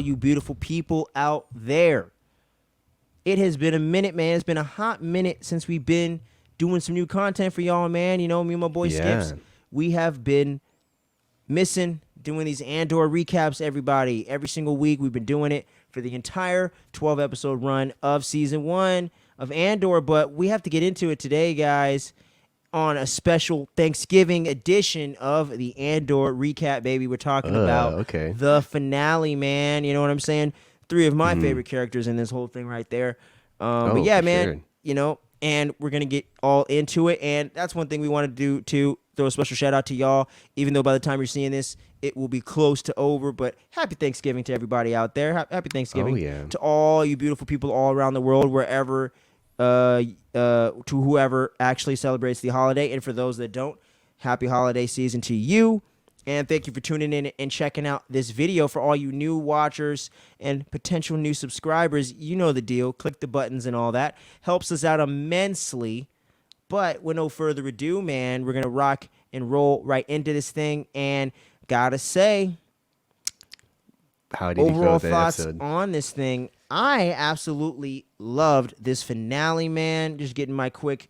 you beautiful people out there. It has been a minute, man. It's been a hot minute since we've been doing some new content for y'all, man. You know, me and my boy Skips, we have been missing doing these Andor recaps, everybody. Every single week we've been doing it for the entire 12-episode run of Season 1 of Andor. But we have to get into it today, guys, on a special Thanksgiving edition of the Andor recap, baby. We're talking about the finale, man. You know what I'm saying? 3 of my favorite characters in this whole thing right there. But yeah, man, sure. You know, and we're going to get all into it. And that's one thing we want to do, too. Throw a special shout out to y'all, even though by the time you're seeing this, it will be close to over. But happy Thanksgiving to everybody out there. Happy Thanksgiving to all you beautiful people all around the world, wherever, to whoever actually celebrates the holiday. And for those that don't, happy holiday season to you. And thank you for tuning in and checking out this video. For all you new watchers and potential new subscribers, you know the deal. Click the buttons and all that. Helps us out immensely. But with no further ado, man, we're going to rock and roll right into this thing. And gotta say, how did overall you feel thoughts episode? On this thing, I absolutely loved this finale, man. Just getting my quick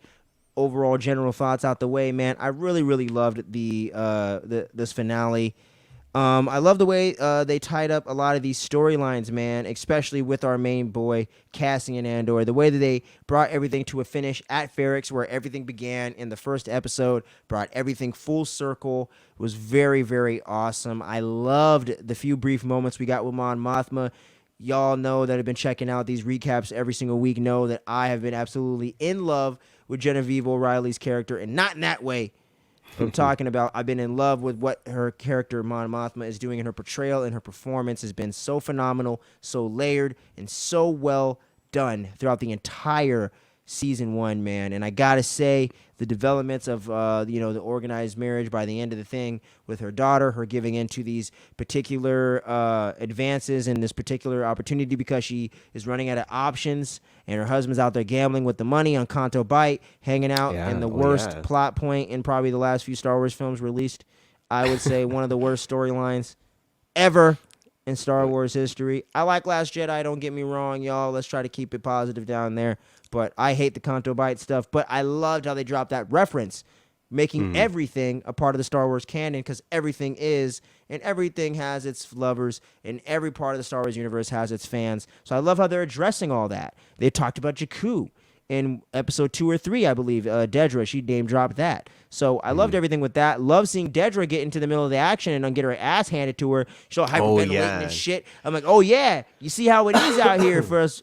overall general thoughts out the way, man. I really, really loved this finale. I love the way they tied up a lot of these storylines, man, especially with our main boy, Cassian Andor. The way that they brought everything to a finish at Ferrix, where everything began in the first episode, brought everything full circle, was very, very awesome. I loved the few brief moments we got with Mon Mothma. Y'all know that have been checking out these recaps every single week know that I have been absolutely in love with Genevieve O'Reilly's character, and not in that way. But I'm talking about I've been in love with what her character, Mon Mothma, is doing in her portrayal, and her performance has been so phenomenal, so layered, and so well done throughout the entire Season 1, man. And I gotta say, the developments of the organized marriage by the end of the thing with her daughter, her giving into these particular advances and this particular opportunity because she is running out of options, and her husband's out there gambling with the money on Canto Bight, hanging out in the worst plot point in probably the last few Star Wars films released. I would say one of the worst storylines ever in Star Wars history. I like Last Jedi, don't get me wrong, y'all. Let's try to keep it positive down there. But I hate the Canto Bight stuff. But I loved how they dropped that reference, making everything a part of the Star Wars canon, because everything is, and everything has its lovers, and every part of the Star Wars universe has its fans. So I love how they're addressing all that. They talked about Jakku in episode 2 or 3, I believe. Dedra, she name dropped that. So I loved everything with that. Love seeing Dedra get into the middle of the action and get her ass handed to her. She's all hyperventilating and shit. I'm like, oh yeah, you see how it is out here for us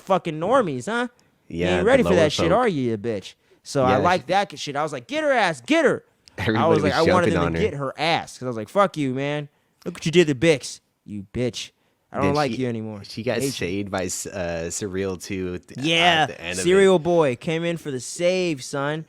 fucking normies, huh? Yeah, you ain't ready for that shit, are you, you bitch? So I like that shit. I was like, get her ass, get her. I was like, I wanted them to get her ass, because I was like, fuck you, man. Look what you did to Bix, you bitch. I don't like you anymore. She got saved by Surreal too. Yeah, at the end Serial Boy came in for the save, son.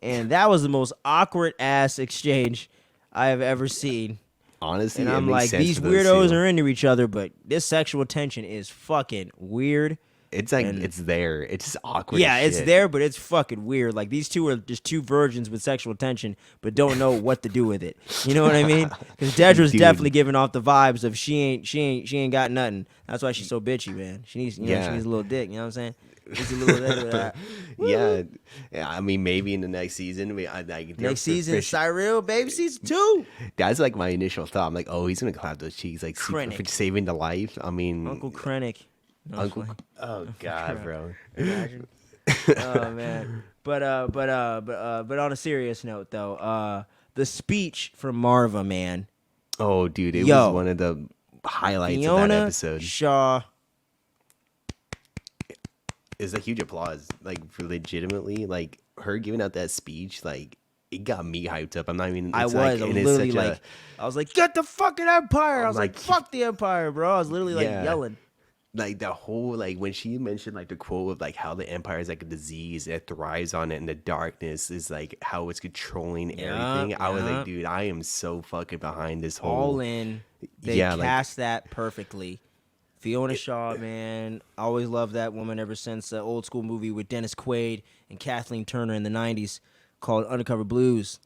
And that was the most awkward ass exchange I have ever seen. Honestly, and I'm like, these weirdos are into each other, but this sexual tension is fucking weird. It's like, it's there. It's just awkward. Yeah, it's there, but it's fucking weird. Like, these two are just two virgins with sexual tension, but don't know what to do with it. You know what I mean? Because Dedra's definitely giving off the vibes of she ain't got nothing. That's why she's so bitchy, man. She needs, she needs a little dick. You know what I'm saying? It's a little bit of that. Yeah. I mean, maybe in the next season. Next season, Cyril, baby, season 2. That's like my initial thought. I'm like, oh, he's gonna clap those cheeks, like for saving the life. I mean, Uncle Krennic. No, oh God, bro. Imagine. Oh man. But on a serious note though, the speech from Marva, man. Oh, dude, it was one of the highlights of that episode. Shaw. It's a huge applause, like, for legitimately, like, her giving out that speech, like, it got me hyped up. I'm not even. I was literally like, I was like, get the fucking Empire. I was like, fuck the Empire, bro. I was literally like yelling. Like, the whole, like, when she mentioned, like, the quote of, like, how the Empire is like a disease that thrives on it, and the darkness is like how it's controlling everything. I was like, dude, I am so fucking behind this whole. All in. They cast that perfectly. Fiona Shaw, man, I always loved that woman ever since the old school movie with Dennis Quaid and Kathleen Turner in the 90s called Undercover Blues.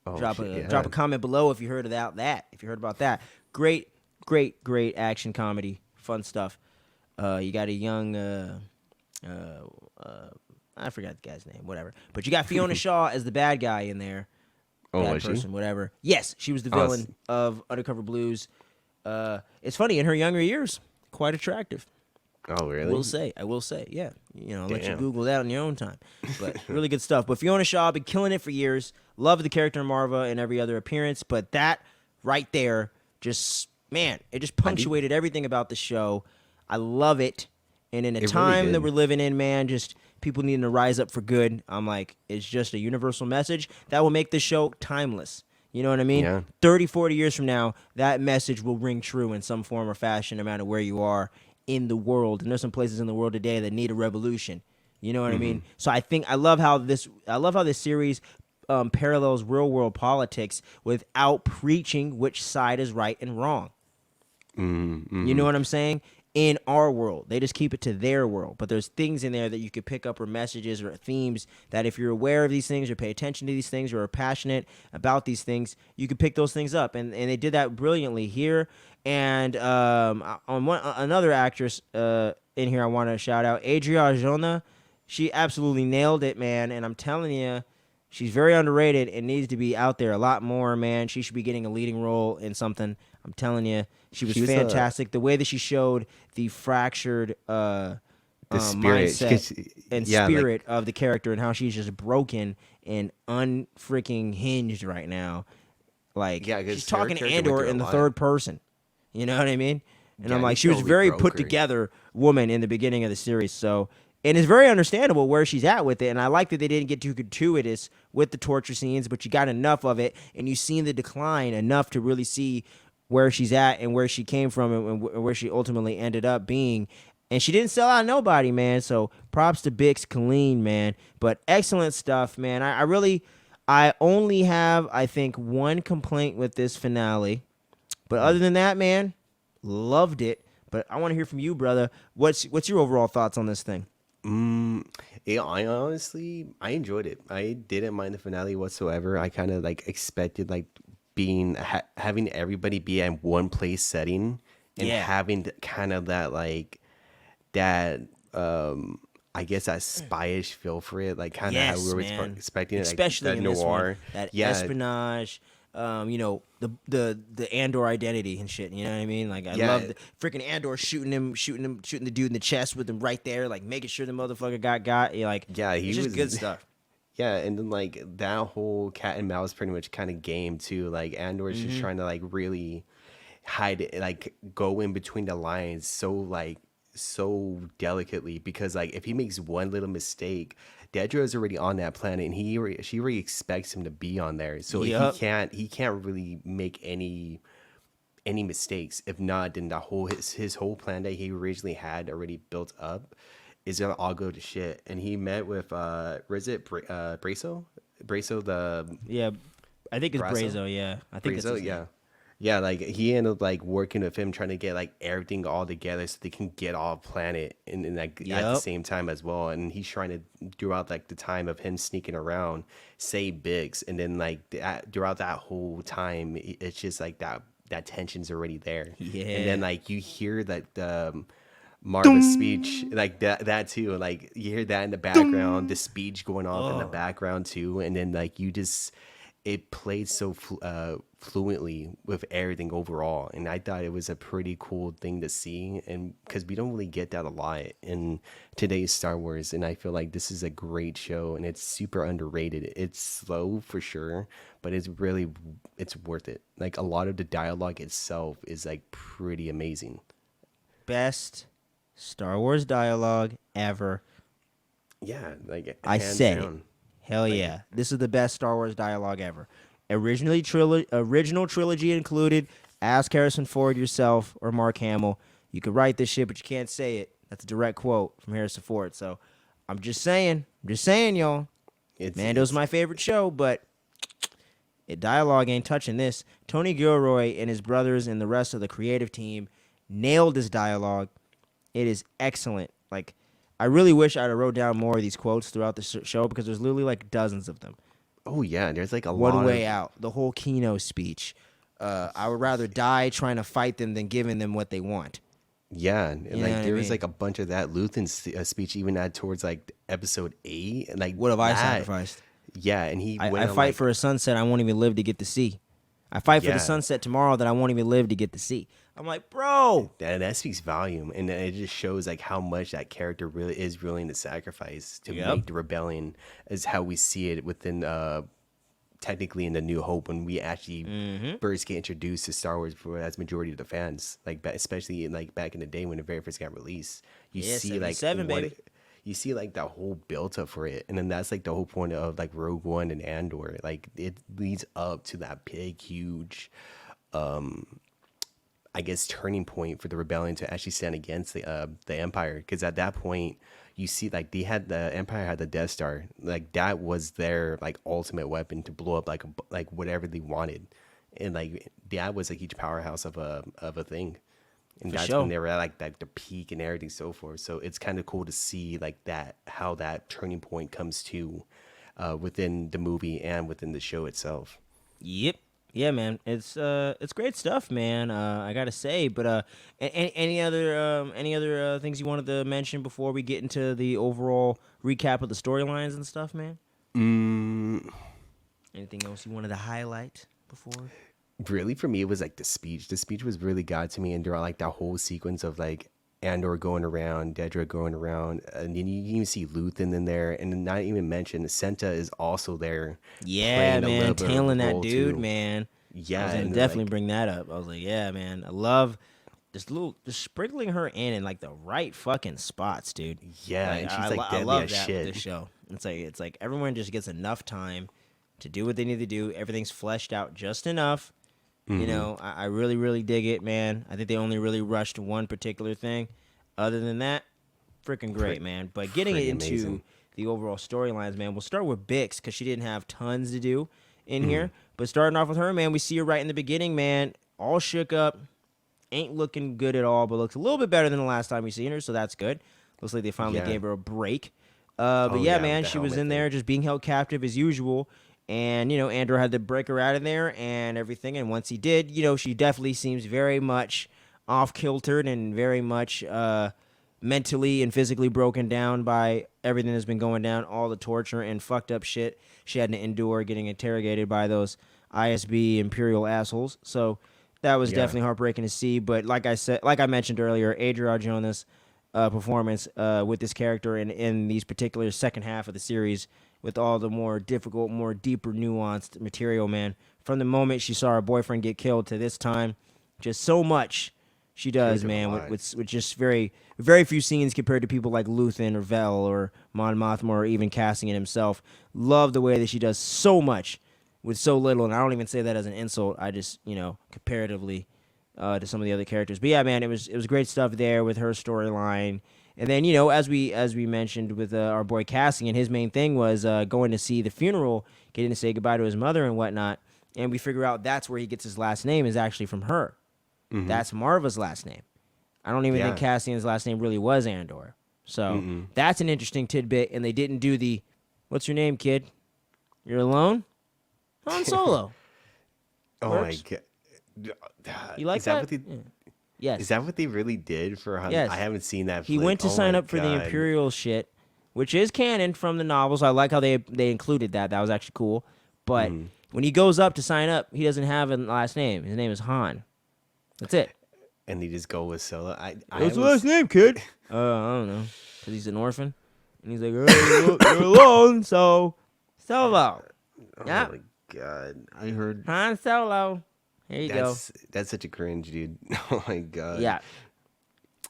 Drop a comment below if you heard about that. Great great action comedy, fun stuff. You got a young, uh, I forgot the guy's name, whatever. But you got Fiona Shaw as the bad guy in there, Oh, bad was she? person, whatever. Yes, she was the Oh, s- villain of Undercover Blues. It's funny in her younger years, quite attractive. oh, I will really? say, yeah. I'll let you Damn. Google that on your own time. But really good stuff. But Fiona Shaw been killing it for years. Love the character Marva and every other appearance. But that right there, just man, it just I did. punctuated everything about the show. I love it. And in a It really time that we're did. living in, man, just people needing to rise up for good. I'm like, it's just a universal message that will make this show timeless. You know what I mean? Yeah. 30, 40 years from now, that message will ring true in some form or fashion, no matter where you are in the world. And there's some places in the world today that need a revolution. You know what I Hmm. mean? So I love how this series parallels real world politics without preaching which side is right and wrong. Hmm. You Hmm. know what I'm saying? In our world, they just keep it to their world. But there's things in there that you could pick up, or messages or themes that if you're aware of these things or pay attention to these things or are passionate about these things, you could pick those things up. And they did that brilliantly here. And another actress in here I want to shout out, Adria Arjona. She absolutely nailed it, man. And I'm telling you, she's very underrated and needs to be out there a lot more, man. She should be getting a leading role in something. I'm telling you, she was She was fantastic. The way that she showed the fractured the spirit. mindset and Yeah, like spirit of the character and how she's just broken and unfreaking hinged right now. Like, yeah, she's because her talking to character went Andor through a in the lot. third person. You know what I mean? And Yeah, I'm and he like, she was a totally very broke put her. together woman in the beginning of the series. So, and it's very understandable where she's at with it. And I like that they didn't get too gratuitous with the torture scenes, but you got enough of it, and you seen the decline enough to really see where she's at and where she came from, and where she ultimately ended up being. And she didn't sell out nobody, man. So props to Bix Colleen, man. But excellent stuff, man. I only have, I think, one complaint with this finale. But other than that, man, loved it. But I want to hear from you, brother. What's your overall thoughts on this thing? Mm, yeah, I honestly I enjoyed it. I didn't mind the finale whatsoever. I kind of like expected like having everybody be at one place setting and Yeah, having kind of that like that I guess that spyish feel for it, like kind of how we yes, were man. expecting it, like Especially that in this one, noir. that Yeah, espionage, the Andor identity and shit. You know what I mean? Like I love yeah, the freaking Andor shooting the dude in the chest with him right there, like making sure the motherfucker got. Like yeah. it's He just good was. stuff. Yeah, and then like that whole cat and mouse pretty much kind of game too. Like Andor's just Mm-hmm. trying to like really hide it, like go in between the lines so delicately because like if he makes one little mistake, Dedra is already on that planet and she already expects him to be on there. So Yep. he can't really make any mistakes. If not, then the whole his whole plan that he originally had already built up is gonna all go to shit. And he met with was it Braso? Braso the Yeah, I think it's Brasso? Brazo. Yeah, I think that's Brazo, his name. yeah. Yeah, like he ended up like working with him trying to get like everything all together so they can get all planet and like at the Yep. same time as well. And he's trying to throughout like the time of him sneaking around, save Biggs, and then like throughout that whole time, it's just like that tension's already there. And then Yeah. like you hear that Marva's speech, like that too. Like you hear that in the background, the speech going off in the Oh. background too, and then like you just it played so fluently with everything overall, and I thought it was a pretty cool thing to see, and because we don't really get that a lot in today's Star Wars, and I feel like this is a great show, and it's super underrated. It's slow for sure, but it's worth it. Like a lot of the dialogue itself is like pretty amazing. Best Star Wars dialogue ever. Yeah, like I hands said it. down. Hell Like yeah. This is the best Star Wars dialogue ever. Original trilogy included. Ask Harrison Ford yourself or Mark Hamill. You could write this shit, but you can't say it. That's a direct quote from Harrison Ford. So I'm just saying. y'all. Mando's it's my favorite show, but dialogue ain't touching this. Tony Gilroy and his brothers and the rest of the creative team nailed this dialogue. It is excellent. Like, I really wish I'd have wrote down more of these quotes throughout the show because there's literally like dozens of them. oh yeah, there's like a One lot Way of Out, the whole Kino speech, I would rather die trying to fight them than giving them what they want. Yeah, and You know like what I there was mean? like a bunch of that Luthen's speech even at towards like episode 8, and like What have I that. sacrificed? Yeah, and he I went on fight like for a sunset I won't even live to get to see. I fight for the yeah, sunset tomorrow that I won't even live to get to see. I'm like, bro. that speaks volume, and it just shows like how much that character really is willing to sacrifice to Yep. make the rebellion, is how we see it within technically in the New Hope when we actually first get introduced to Star Wars for as majority of the fans, like especially like back in the day when it very first got released. You Yeah, see like 77, baby. you see like the whole build up for it, and then that's like the whole point of like Rogue One and Andor. Like it leads up to that big, huge, I guess, turning point for the rebellion to actually stand against the Empire. Because at that point, you see like the Empire had the Death Star. Like that was their like ultimate weapon to blow up like whatever they wanted, and like that was a huge powerhouse of a thing. And For that's sure. when they were at like the peak and everything so forth. So it's kind of cool to see like that how that turning point comes to within the movie and within the show itself. Yep. Yeah, man. It's great stuff, man. I gotta say, but any other things you wanted to mention before we get into the overall recap of the storylines and stuff, man? Mm, Anything else you wanted to highlight before? really, for me, it was like the speech. The speech was really got to me, and throughout like that whole sequence of like Andor going around, Dedra going around, and then you even see Luthen in there, and then not even mention Senta is also there, Yeah, playing a man, little bit of a tailing that role dude, too. man. I Yeah, was gonna and then, definitely like bring that up. I was like, yeah, man, I love just sprinkling her in like the right fucking spots, dude. yeah, Like and she's like I deadly love as that with shit. this show. It's like everyone just gets enough time to do what they need to do. Everything's fleshed out just enough. You Hmm. know, I really, really dig it, man. I think they only really rushed one particular thing. Other than that, freaking great, man. But getting Pretty into amazing. the overall storylines, man, we'll start with Bix because she didn't have tons to do in Hmm. here. But starting off with her, man, we see her right in the beginning, man, all shook up, ain't looking good at all, but looks a little bit better than the last time we seen her, so that's good. Looks like they finally Yeah. gave her a break. But Oh yeah, yeah, with man, the she was helmet in thing. there just being held captive as usual. And, Andor had to break her out of there and everything. And once he did, she definitely seems very much off kiltered and very much mentally and physically broken down by everything that's been going down, all the torture and fucked up shit she had to endure getting interrogated by those ISB Imperial assholes. So that was Yeah. definitely heartbreaking to see. But like I mentioned earlier, Adria Arjona's performance with this character in these particular second half of the series with all the more difficult, more deeper, nuanced material, man. From the moment she saw her boyfriend get killed to this time, just so much she She went does, through a man, lot. with just very, very few scenes compared to people like Luthen or Vel or Mon Mothma or even Cassian himself. Love the way that she does so much with so little, and I don't even say that as an insult. I just, comparatively to some of the other characters. But yeah, man, it was great stuff there with her storyline. And then as we mentioned with our boy Cassian, his main thing was going to see the funeral, getting to say goodbye to his mother and whatnot. And we figure out that's where he gets his last name is actually from her. Hmm. That's Marva's last name. I don't even think Yeah. Cassian's last name really was Andor. So Mm-mm. that's an interesting tidbit. And they didn't do the, what's your name, kid? You're alone? Han Solo. Oh my Works. god. You like Is that that? what they? Yeah. Is Yes. that what they really did for Han? I Yes. haven't seen that He flick. went to Oh sign my up for the god. Imperial shit, which is canon from the novels. I like how they included that. That was actually cool. But Mhm. when he goes up to sign up, he doesn't have a last name. His name is Han. That's it. And they just go with Solo. I What's the haven't. last name, kid? I don't know. Because he's an orphan. And he's like, hey, you're alone, so Solo. Oh Yeah. my god. I heard Han Solo. Here you go. that's such a cringe, dude. Oh my god. Yeah.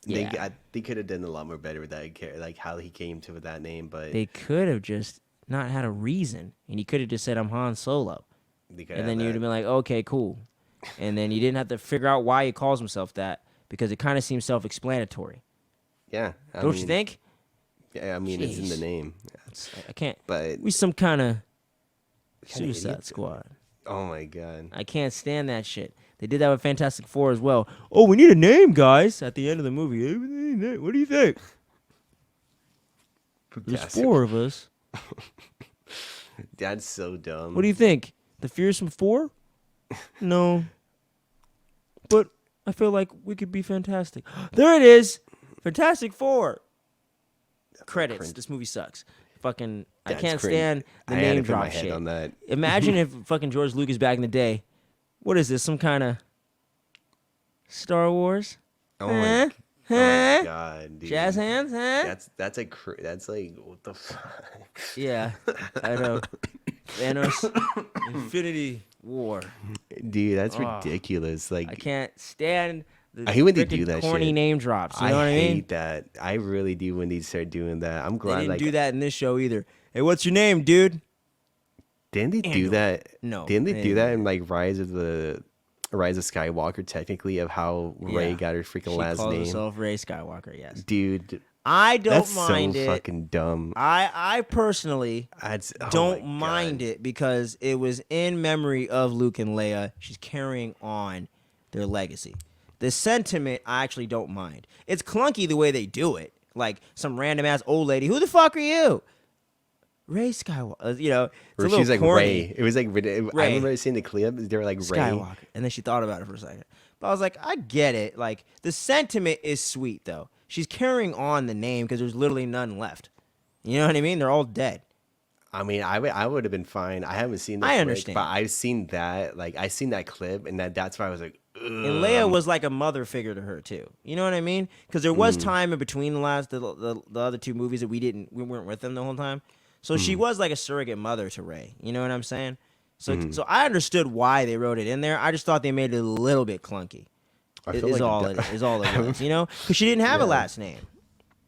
Yeah. They could have done a lot more better with that like how he came to with that name, but They could have just not had a reason. And he could have just said, I'm Han Solo. they could And have then you'd have that. been like, okay, cool. And then you didn't have to figure out why he calls himself that because it kind of seems self-explanatory. Yeah. Don't you think? Yeah, I mean it's in the Jeez. name. I can't. But We some kind of Kinda Suicide idiots. Squad. oh my god. I can't stand that shit. They did that with Fantastic Four as well. Oh, we need a name, guys, at the end of the movie. Hey, we need a name. What do you think? There's Fantastic. 4 of us. That's so dumb. What do you think? The Fearsome 4? No. I feel like we could be fantastic. There it is. Fantastic Four. Credits. Cringe. This movie sucks. Fucking, I That's can't cringe. stand the I had name to put drop my head shit. on that. Imagine if fucking George Lucas back in the day. What is this? Some kind of Star Wars? Oh Huh? my, Huh? oh my god, dude. Jazz hands, huh? That's like what the fuck? Yeah, I know. Thanos, Infinity War. Dude, that's Oh, ridiculous. Like I can't stand the I hate when they frickin' do that corny shit. name drops. You know what I hate mean? that. I really do when they start doing that. I'm They glad didn't like do that in this show either. Hey, what's your name, dude? didn't they do Andor. that? No, Didn't they they do didn't that do in like Rise of Skywalker technically of how Rey Yeah. got her freaking She last calls name? herself Rey Skywalker. Yes, Dude, I don't that's mind so it. fucking dumb. I personally Oh don't my mind God. it because it was in memory of Luke and Leia. She's carrying on their legacy. The sentiment I actually don't mind. It's clunky the way they do it. Like some random ass old lady. Who the fuck are you? Rey Skywalker. You know, it's Or a little she's like corny. Ray. It was like I remember seeing the clip. They were like Ray. Skywalker. And then she thought about it for a second. But I was like, I get it. Like the sentiment is sweet though. She's carrying on the name because there's literally none left. You know what I mean? They're all dead. I mean, I would have been fine. I haven't seen the I flick, understand. but I've seen that. Like I seen that clip, and that's why I was like, ugh. And Leia was like a mother figure to her too. You know what I mean? Because there was time in between the other two movies that we weren't with them the whole time. So she was like a surrogate mother to Rey. You know what I'm saying? So I understood why they wrote it in there. I just thought they made it a little bit clunky. I Is feel like all it is. All it was. You know, because she didn't have a Yeah. last name.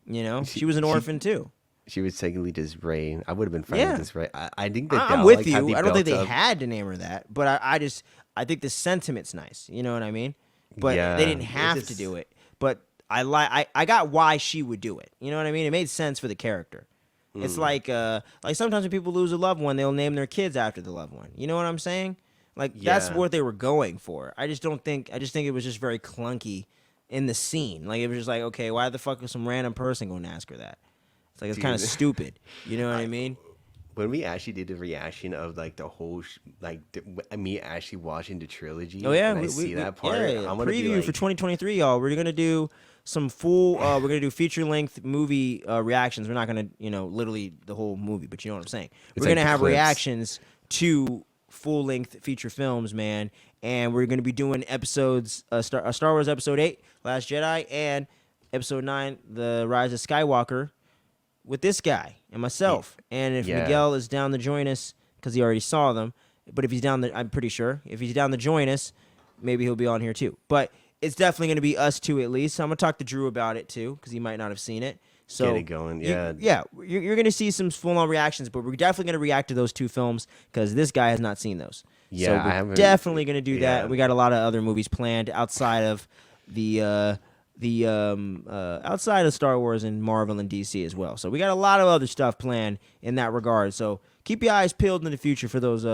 You know, she was an orphan too. She was technically just Ray. I would have been fine Yeah. with this Ray. I think that I'm with you. I don't think they had to name her that, but I think the sentiment's nice. You know what I mean? But Yeah, they didn't it have to just- do it. But I got why she would do it. You know what I mean? It made sense for the character. It's like sometimes when people lose a loved one, they'll name their kids after the loved one. You know what I'm saying? Like that's Yeah. what they were going for. I just think it was just very clunky in the scene. Like it was just like, okay, why the fuck is some random person going to ask her that? It's like it's kind of Dude. stupid. You know what I mean? When we actually did the reaction of like the whole me actually watching the trilogy. Oh yeah, and I see that part. Yeah, I'm gonna preview be like, for 2023, y'all. We're gonna do some full. We're gonna do feature length movie reactions. We're not gonna, literally the whole movie, but you know what I'm saying. It's We're like gonna the have clips. reactions to full length feature films, man. And we're gonna be doing episodes, Star Wars Episode 8, Last Jedi, and Episode 9, The Rise of Skywalker, with this guy and myself. And if Yeah. Miguel is down to join us, because he already saw them, but if he's down, I'm pretty sure if he's down to join us, maybe he'll be on here too. But it's definitely going to be us two at least. So I'm gonna talk to Drew about it too, because he might not have seen it. So Get it going, yeah. you're going to see some full-on reactions, but we're definitely going to react to those two films because this guy has not seen those. Yeah, so I we're haven't- definitely going to do that. yeah. We got a lot of other movies planned outside of outside of Star Wars and Marvel and DC as well. So we got a lot of other stuff planned in that regard. So keep your eyes peeled in the future for those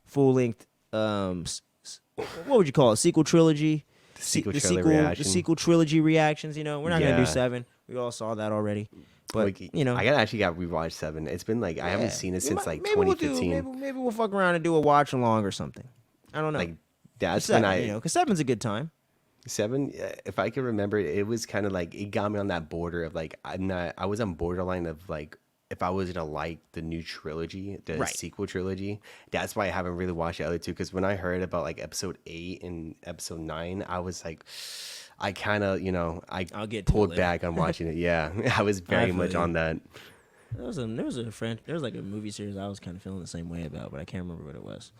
full-length what would you call it? Sequel trilogy. sequel trailer reaction. The sequel trilogy reactions. We're not gonna do Yeah. 7. We all saw that already. But like, I actually got rewatched 7. It's been like I haven't seen it since like maybe we'll 2015. maybe we'll fuck around and do a watch along or something. I don't know. Like that's 7, when because 7's a good time. 7, if I can remember, it was kind of like it got me on that border of like I was on borderline of like if I was gonna like the new trilogy, the Right. sequel trilogy. That's why I haven't really watched the other two, because when I heard about like episode 8 and episode 9, I was like, I kind of I'll get to it pulled later. back on watching it. Yeah, I was very feel much you. on that. There was like a movie series I was kind of feeling the same way about, but I can't remember what it was.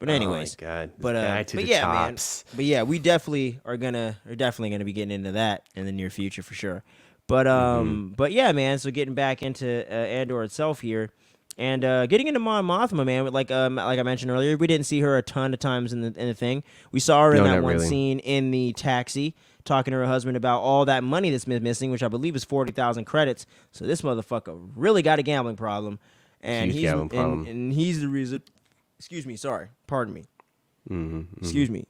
But Oh my anyways, God. but Back to but the yeah, tops. man. But yeah, we definitely are definitely gonna be getting into that in the near future for sure. But but yeah, man. So getting back into Andor itself here, and getting into Mon Mothma, man. Like I mentioned earlier, we didn't see her a ton of times in the thing. We saw her in No, that not one really. scene in the taxi, talking to her husband about all that money that's been missing, which I believe is 40,000 credits. So this motherfucker really got a gambling problem, and Huge he's gambling problem. and he's the reason. Excuse me, sorry, pardon me. Excuse me,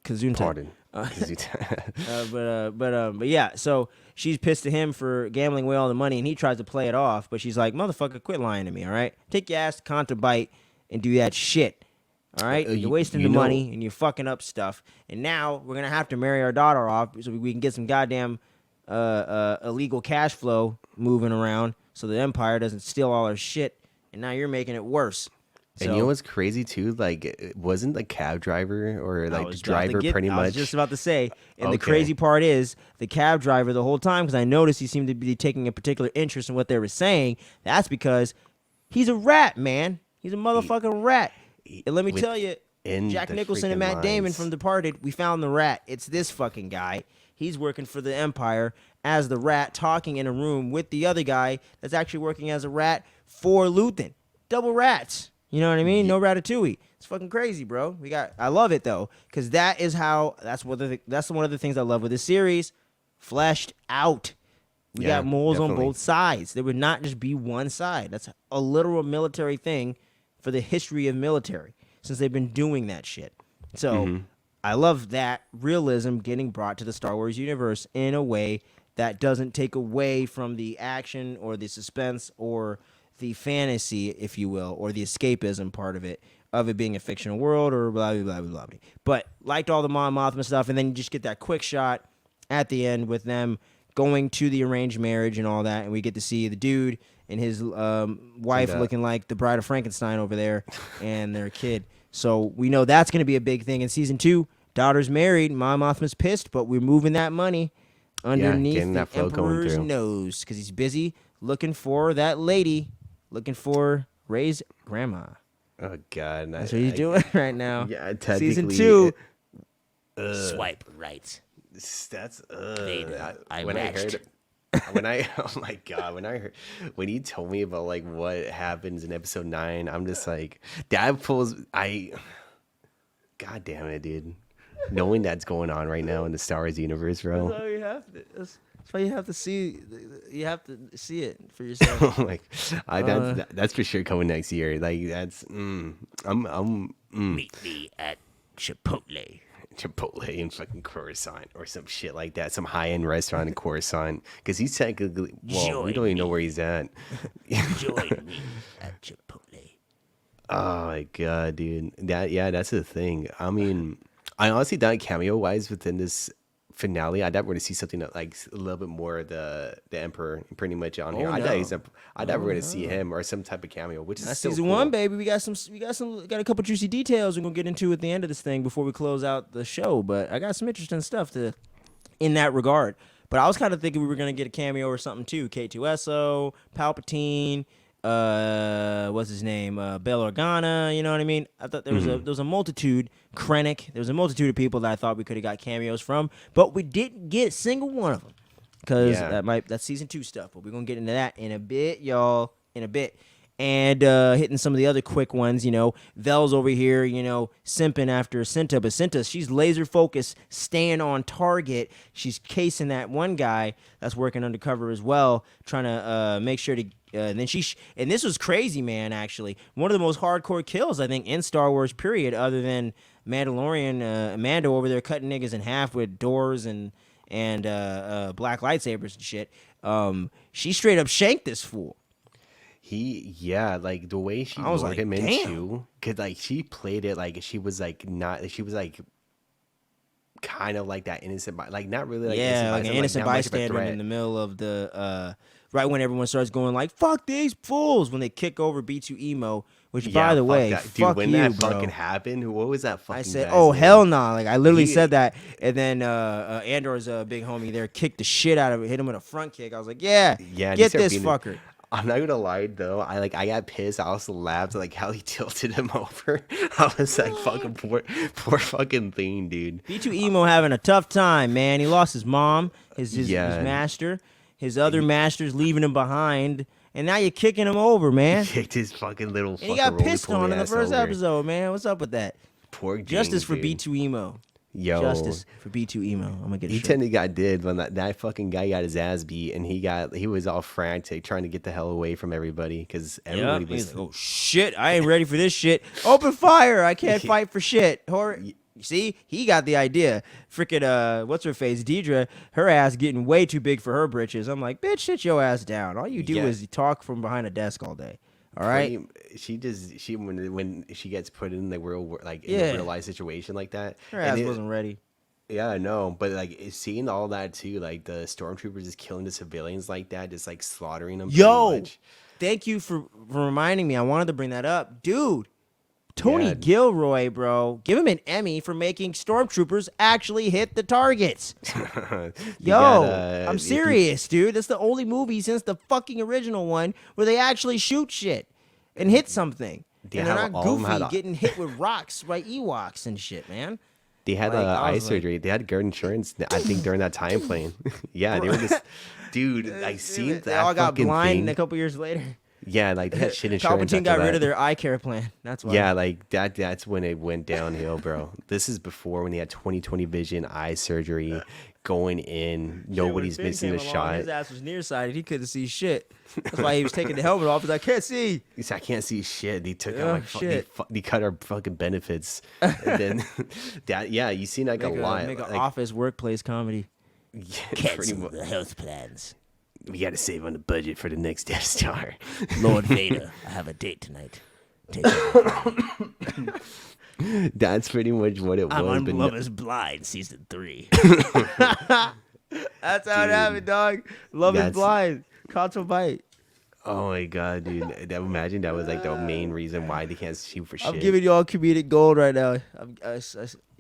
Kazunta. Pardon. But yeah, so she's pissed at him for gambling away all the money, and he tries to play it off, but she's like, motherfucker, quit lying to me, all right? Take your ass to Contrebite and do that shit. All right, you're wasting You the know, money and you're fucking up stuff. And now we're gonna have to marry our daughter off so we can get some goddamn illegal cash flow moving around, so the Empire doesn't steal all our shit. And now you're making it worse. and you know So what's crazy too? Like, it wasn't the cab driver or I like the was about to driver get. pretty I was just much. about to say, and the Okay. crazy part is the cab driver the whole time, because I noticed he seemed to be taking a particular interest in what they were saying. That's because he's a rat, man. He's a He, motherfucking rat. And let me tell you, within Jack the Nicholson and freaking Matt Damon from lines. Departed, we found the rat. It's this fucking guy. He's working for the Empire as the rat, talking in a room with the other guy that's actually working as a rat for Luthen. Double rats. You know what I mean? Ye- No Ratatouille. It's fucking crazy, bro. I love it though, because that's one of the things I love with this series, fleshed out. We Yeah, got moles on definitely. both sides. There would not just be one side. That's a literal military thing for the history of military since they've been doing that shit. So Hmm. I love that realism getting brought to the Star Wars universe in a way that doesn't take away from the action or the suspense or the fantasy, if you will, or the escapism part of it being a fictional world or blah, blah, blah, blah, blah. But liked all the Mon Mothma stuff, and then you just get that quick shot at the end with them going to the arranged marriage and all that, and we get to see the dude and his And wife looking like the Bride of Frankenstein over there and their kid. So we know that's going to be a big thing in season 2. Daughter's married, Mon Mothma's pissed, but we're moving that money Yeah, underneath getting the that flow going Emperor's through. nose because he's busy looking for that lady, looking for Rey's grandma. Oh God, That's what he's doing right now. yeah, Season technically, 2. Swipe right. that's Vader, I when I matched. heard oh my God, when he told me about like what happens in episode 9, I'm just like that pulls God damn it, dude. Knowing that's going on right now in the Star Wars universe, bro. That's all you have to. That's why you have to see. You have to see it for yourself. Like that's for sure coming next year. Like that's Meet me at Chipotle. Chipotle in fucking Coruscant or some shit like that, some high end restaurant in Coruscant. Because he's technically, well, we Join don't even know me. where he's at. Join me at Chipotle. Oh my God, dude. That's the thing. I mean, I honestly thought cameo wise within this finale, I thought we're gonna see something that like a little bit more of the Emperor pretty much on here. Oh, I thought no. I thought we're gonna see him or some type of cameo, which is That's still season cool. 1, baby. We got a couple juicy details we're gonna get into at the end of this thing before we close out the show. But I got some interesting stuff in that regard. But I was kind of thinking we were gonna get a cameo or something too. K2SO, Palpatine, what's his name? Bail Organa. You know what I mean? I thought there was a multitude. Krennic. There was a multitude of people that I thought we could have got cameos from, but we didn't get a single one of them because Yeah. that's season 2 stuff. But we're gonna get into that in a bit, y'all. In a bit. And hitting some of the other quick ones, Vel's over here, simping after Cinta, but Cinta, she's laser focused, staying on target. She's casing that one guy that's working undercover as well, trying to make sure to. And then and this was crazy, man. Actually, one of the most hardcore kills I think in Star Wars, period, other than Mandalorian, Mando over there cutting niggas in half with doors and black lightsabers and shit. She straight up shanked this fool. Like the way she I was lured like, him damn. into, cause like she played it like she was like not, she was like kind of like that innocent, like not really like Yeah, like an innocent not much of a bystander threat. in the middle of the right when everyone starts going like "fuck these fools" when they kick over B2 emo. Which, by the fuck way, that. Dude, fuck when you, that bro. fucking happened, what was that fucking? I said, guy's "Oh name? hell nah!" Like I literally He- said that, and then Andor's big homie there kicked the shit out of it, hit him with a front kick. I was like, "Yeah, Yeah, and he get started this beating- fucker." I'm not gonna lie though. I got pissed. I also laughed like how he tilted him over. I was like, fucking poor fucking thing, dude. B2 emo having a tough time, man. He lost his mom, his Yeah. master, his other masters leaving him behind, and now you're kicking him over, man. Kicked his fucking little. And he got pissed on in the roly-poly first ass over. episode, man. What's up with that? Poor Justice James, for dude. B2 emo. Yo, Justice for B2 emo. I'm gonna get a he shirt. technically got did when that fucking guy got his ass beat, and he was all frantic trying to get the hell away from everybody because everybody He's was. like, oh shit, I ain't ready for this shit. Open fire! I can't fight for shit. See, he got the idea. Freaking what's her face, Deidre? Her ass getting way too big for her britches. I'm like, bitch, sit your ass down. All you do Yeah. is talk from behind a desk all day. All right. She when she gets put in the real like in Yeah. a real life situation like that, Her and ass wasn't ready. yeah, I know, but like seeing all that too, like the stormtroopers just killing the civilians like that, just like slaughtering them. Yo, pretty much. thank you for reminding me. I wanted to bring that up, dude. Tony Yeah. Gilroy, bro, give him an Emmy for making stormtroopers actually hit the targets. They Yo, got, I'm serious, dude. That's the only movie since the fucking original one where they actually shoot shit and hit something. They And they're have- not all of them goofy had a- getting hit with rocks by Ewoks and shit, man. They had Like, I eye was like- surgery. They had good insurance. I think during that time frame. Yeah, they were just, dude. I seen that. They all got fucking blind thing. a couple years later. Yeah, like they had shit insurance. Palpatine got after rid that. of their eye care plan. That's why. Yeah, like that. That's when it went downhill, bro. This is before when they had 20/20 vision, eye surgery, going in. Nobody's When Finn missing a came along, shot. His ass was nearsighted. He couldn't see shit. That's why he was taking the helmet off. He's like, I can't see. He said, I can't see shit. They took Yeah, out they cut our fucking benefits. And then that, yeah, you seen like Make a lot. Make an like, office workplace comedy. yeah, pretty Cancel much. the health plans. We got to save on the budget for the next Death Star. Lord Vader, I have a date tonight. Take care. That's pretty much what it I'm was. on But Love is Blind, season 3. That's how it happened, dog. Love is That's- blind. Contra bite. oh my god, dude! Imagine that was like the main reason why they can't shoot for shit. I'm giving y'all comedic gold right now.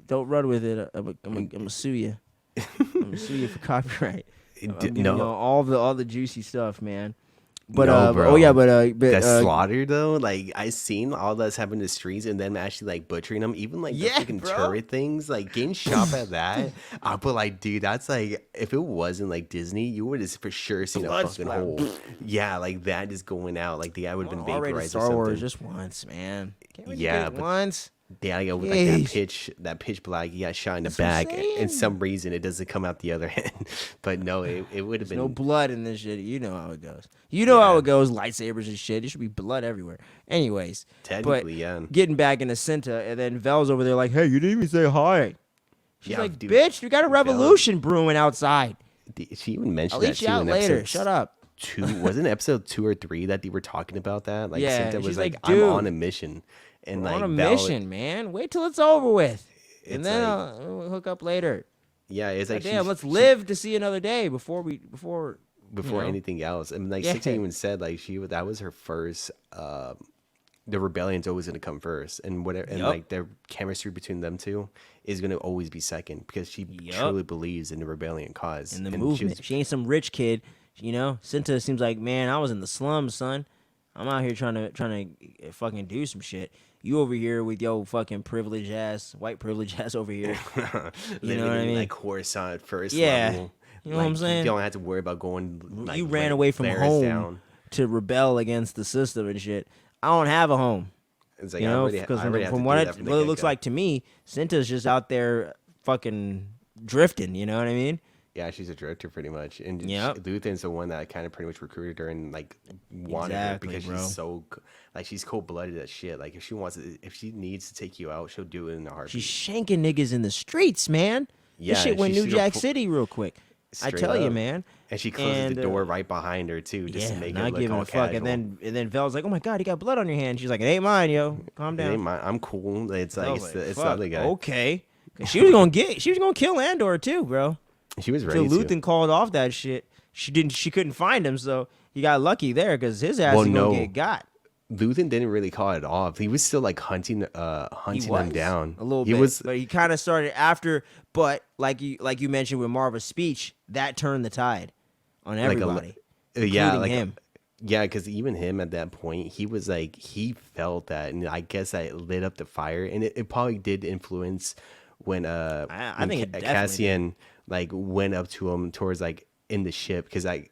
Don't run with it. I'm gonna sue you. I'm gonna sue you for copyright. I'm giving y'all all the juicy stuff, man. But No, bro. oh yeah, but that slaughter though, like I seen all that's happening in the streets and them actually like butchering them, even like the Yeah, freaking bro. turret things, like getting shot at that. I but like, dude, that's like if it wasn't like Disney, you would have for sure seen Blood a fucking splatter. hole. Yeah, like that just going out, like the guy would have been R-rated vaporized or Star Wars something. just once, man. Can't we Yeah, get it but- once. Yeah, like with like Yeesh. that pitch black, he got shot in the That's what I'm back, saying. and some reason it doesn't come out the other end. But no, it would have There's been no blood in this shit. You know how it goes. You know how it goes. Lightsabers and shit. There should be blood everywhere. Anyways, technically, but yeah. getting back into Cinta, and then Vel's over there like, "Hey, you didn't even say hi." She's Yeah, like, dude, "Bitch, we got a revolution brewing outside. She even mentioned I'll that eat you too out in later. episode Shut up." 2. Wasn't it episode 2 or 3 that they were talking about that? Like Yeah, Cinta was she's like, like, I'm "Dude, on a mission, and We're like on a Val- mission, man. Wait till it's over with, and It's then like- we'll hook up later. Yeah, it's like Damn, she- let's she- live to see another day before you know. anything else. And like Yeah. Cinta even said like that was her first. The rebellion's always gonna come first, and whatever, and Yup. like the chemistry between them two is gonna always be second because she Yup. truly believes in the rebellion cause in the and movement. She ain't some rich kid, you know. Cinta seems like, man, I was in the slums, son. I'm out here trying to fucking do some shit. You over here with your fucking privileged ass, white privilege ass over here. living know what I in mean? like Coruscant first Yeah. level. You know what I'm Like, saying? You don't have to worry about going. Like, You ran away from Varys home down. to rebel against the system and shit. I don't have a home. It's like You I know, already, because I already have from to what do it, that from the what it looks get-go. like to me, Cinta's just out there fucking drifting. You know what I mean? Yeah, she's a director pretty much, and Yep. Luthen's the one that kind of pretty much recruited her and like wanted Exactly, her because bro. she's so like she's cold blooded as shit. Like if she wants, if she needs to take you out, she'll do it in a heartbeat. She's shanking niggas in the streets, man. Yeah, This shit went she New should've Jack pu- City real quick. I Straight tell you, up. man. And she closes the And, door right behind her too, just Yeah, to make it not look giving all a fuck. casual. And then Vel's like, "Oh my god, you got blood on your hand." She's like, "It ain't mine, yo. Calm It down." ain't mine. I'm cool. It's I like was it's, like, it's the "Fuck, other guy. Okay. 'Cause she was gonna kill Andor too, bro. She was So ready to. Luthen called off that shit. She couldn't find him, so he got lucky there because his ass Well, is gonna no. get got. Luthen didn't really call it off. He was still like hunting He them was down a little he bit, was but he kind of started after. But like you mentioned with Marva's speech, that turned the tide on like everybody, yeah, including like him. yeah, because even him at that point, he was like he felt that, and I guess that lit up the fire, and it probably did influence when I think it definitely Cassian like went up to him towards like in the ship because I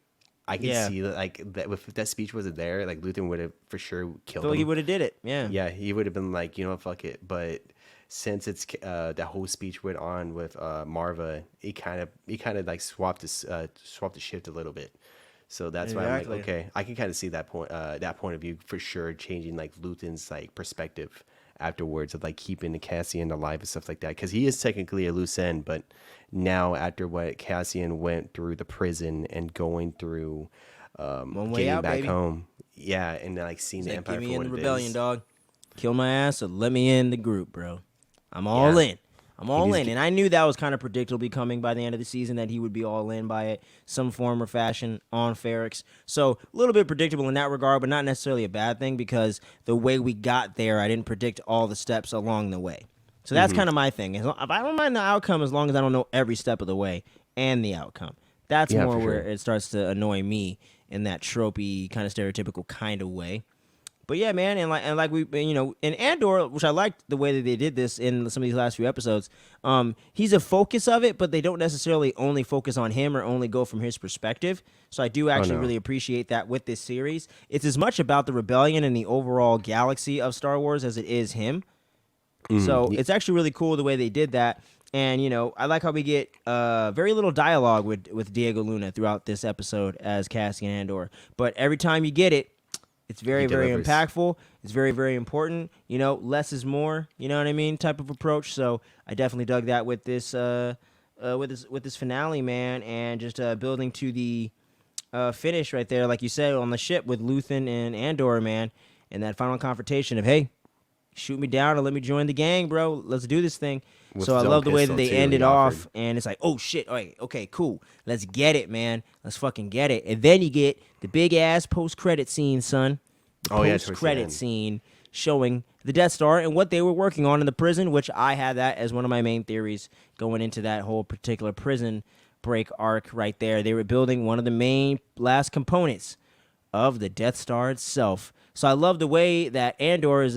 can Yeah. see that like that if that speech wasn't there, like Luthen would have for sure killed So him. he would have did it. Yeah. Yeah, he would have been like, you know what, fuck it. But since it's that whole speech went on with Marva, he kind of like swapped the shift a little bit. So that's why I'm Exactly. like, okay, I can kind of see that point of view for sure, changing like Luthen's like perspective afterwards of like keeping the Cassian alive and stuff like that, because he is technically a loose end, but now after what Cassian went through the prison and going through Way getting Out, back baby. home, yeah, and like seeing the Like, Empire get for me in what the it rebellion, is. dog. Kill my ass, or let me in the group, bro. I'm all Yeah, in. I'm he all needs to in. And I knew that was kind of predictably coming by the end of the season, that he would be all in by it, some form or fashion on Ferrix. So a little bit predictable in that regard, but not necessarily a bad thing, because the way we got there, I didn't predict all the steps along the way. So that's kind of my thing. If I don't mind the outcome, as long as I don't know every step of the way and the outcome. That's yeah, more for where sure. it starts to annoy me in that tropey, kind of stereotypical kind of way. But yeah, man, and like we, in Andor, which I liked the way that they did this in some of these last few episodes. He's a focus of it, but they don't necessarily only focus on him or only go from his perspective. So I do Oh actually no. really appreciate that with this series. It's as much about the rebellion and the overall galaxy of Star Wars as it is him. So it's actually really cool the way they did that. And I like how we get very little dialogue with Diego Luna throughout this episode as Cassian Andor. But every time you get it, it's He very, very delivers. impactful. It's very, very important. Less is more. You know what I mean? Type of approach. So I definitely dug that with this, with this finale, man, and just building to the finish right there, like you said, on the ship with Luthen and Andor, man, and that final confrontation of, hey, shoot me down or let me join the gang, bro. Let's do this thing. With So I his own love the way that pistol they too, ended he offered. off, and it's like, oh shit, all right, okay, cool. Let's get it, man. Let's fucking get it. And then you get the big ass post credit scene, son. The Oh yeah, post towards the credit end. scene showing the Death Star and what they were working on in the prison, which I had that as one of my main theories going into that whole particular prison break arc right there. They were building one of the main last components of the Death Star itself. So I love the way that Andor is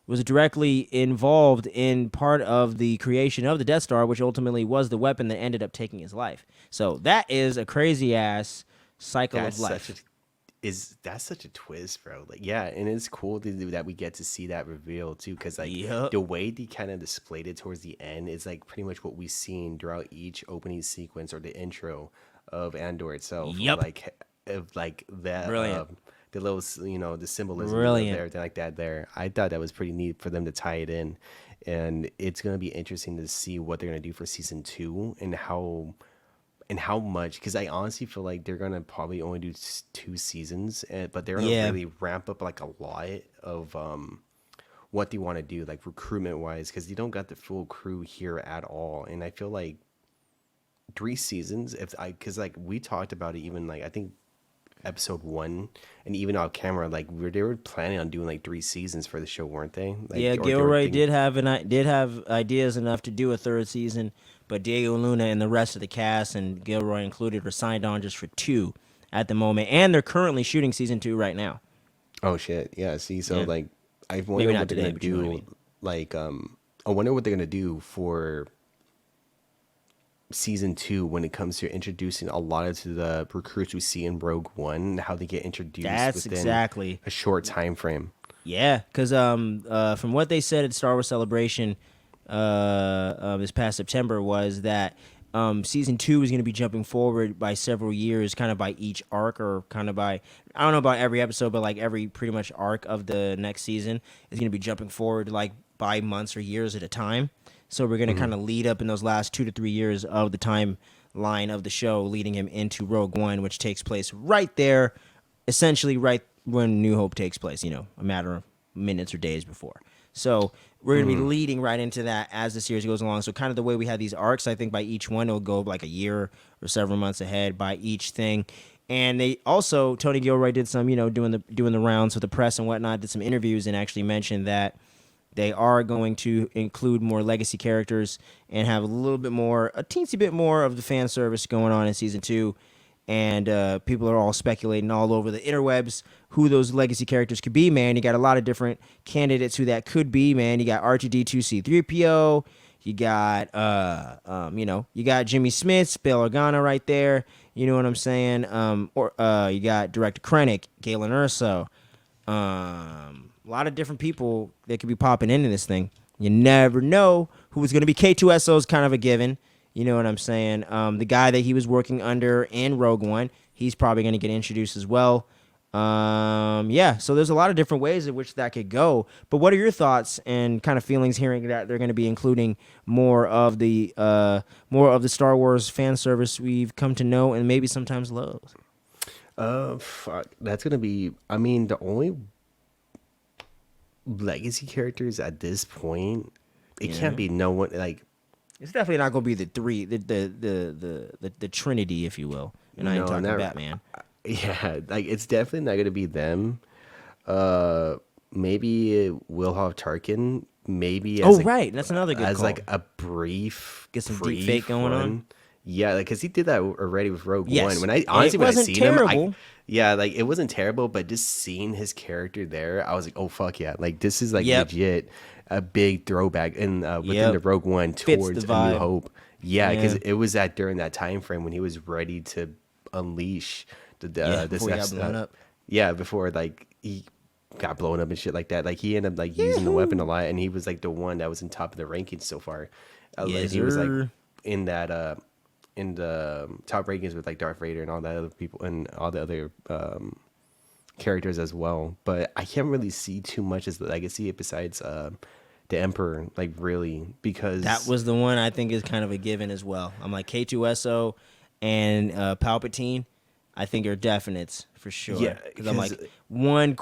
was directly involved in part of the creation of the Death Star, which ultimately was the weapon that ended up taking his life. So that is a crazy ass cycle That's of life. that's such a twist, bro. Like, yeah, and it's cool to do that. We get to see that reveal too, because like Yep. the way they kind of displayed it towards the end is like pretty much what we've seen throughout each opening sequence or the intro of Andor itself. Yep. Of like that, Brilliant. the little, the symbolism of Brilliant. everything like that. There, I thought that was pretty neat for them to tie it in, and it's gonna be interesting to see what they're gonna do for season 2 and how much, because I honestly feel like they're gonna probably only do 2 seasons, but they're gonna Yeah. really ramp up like a lot of what they want to do, like recruitment wise, because you don't got the full crew here at all. And I feel like 3 seasons, because like we talked about it, even like I think episode 1, and even off camera, like they were planning on doing like 3 seasons for the show, weren't they? Like, Yeah, or they were Gilroy thinking, did have ideas enough to do a third season, but Diego Luna and the rest of the cast, and Gilroy included, are signed on just for 2 at the moment, and they're currently shooting season 2 right now. oh shit, yeah. See, so Yeah. like I wonder Maybe what not they're today, gonna but you know what I do. mean. Like, I wonder what they're gonna do for season 2 when it comes to introducing a lot of the recruits we see in Rogue One, how they get introduced That's within exactly. a short time frame. Yeah, because from what they said at Star Wars Celebration this past September was that season 2 is going to be jumping forward by several years, kind of by each arc, or kind of by, I don't know about every episode, but like every pretty much arc of the next season is going to be jumping forward like by months or years at a time. So we're going to kind of lead up in those last 2 to 3 years of the timeline of the show, leading him into Rogue One, which takes place right there, essentially right when New Hope takes place, a matter of minutes or days before. So we're going to be leading right into that as the series goes along. So kind of the way we have these arcs, I think by each one, it'll go like a year or several months ahead by each thing. And they also, Tony Gilroy did some, doing the rounds with the press and whatnot, did some interviews and actually mentioned that they are going to include more legacy characters and have a teensy bit more of the fan service going on in season 2. And people are all speculating all over the interwebs who those legacy characters could be, man. You got a lot of different candidates who that could be, man. You got R2D2C3PO. You got, you got Jimmy Smith, Bail Organa right there. You know what I'm saying? You got Director Krennic, Galen Erso. A lot of different people that could be popping into this thing. You never know who's going to be. K2SO is kind of a given. You know what I'm saying? The guy that he was working under in Rogue One, he's probably going to get introduced as well. Yeah, so there's a lot of different ways in which that could go. But what are your thoughts and kind of feelings hearing that they're going to be including more of the Star Wars fan service we've come to know and maybe sometimes love? Fuck. That's gonna be. I mean, the only legacy characters at this point, it Yeah. can't be no one like. It's definitely not gonna be the three, the Trinity, if you will. And I ain't No, talking not. Batman. Yeah, like it's definitely not gonna be them. Uh, maybe Wilhoff Tarkin. Maybe Oh, right, that's another good as call. like a brief, Get some deep brief fake going on. run. Yeah, like because he did that already with Rogue Yes. One. When I And it when I wasn't seen terrible. him, yeah, like it wasn't terrible, but just seeing his character there, I was like, oh fuck yeah, like this is like Yep. legit a big throwback in within Yep. the Rogue One Fits the towards A New vibe. Hope. Yeah, because Yeah. it was that during that time frame when he was ready to unleash this before he got blown up. yeah, before like he got blown up and shit like that. Like he ended up like using the weapon a lot, and he was like the one that was in top of the rankings so far. Yes, He was like sir. in that in the top rankings with like Darth Vader and all the other people and all the other characters as well. But I can't really see too much as the legacy besides the Emperor, like really, because That was the one I think is kind of a given as well. I'm like K2SO and Palpatine. I think are definites for sure. Yeah, because I'm like 'cause- one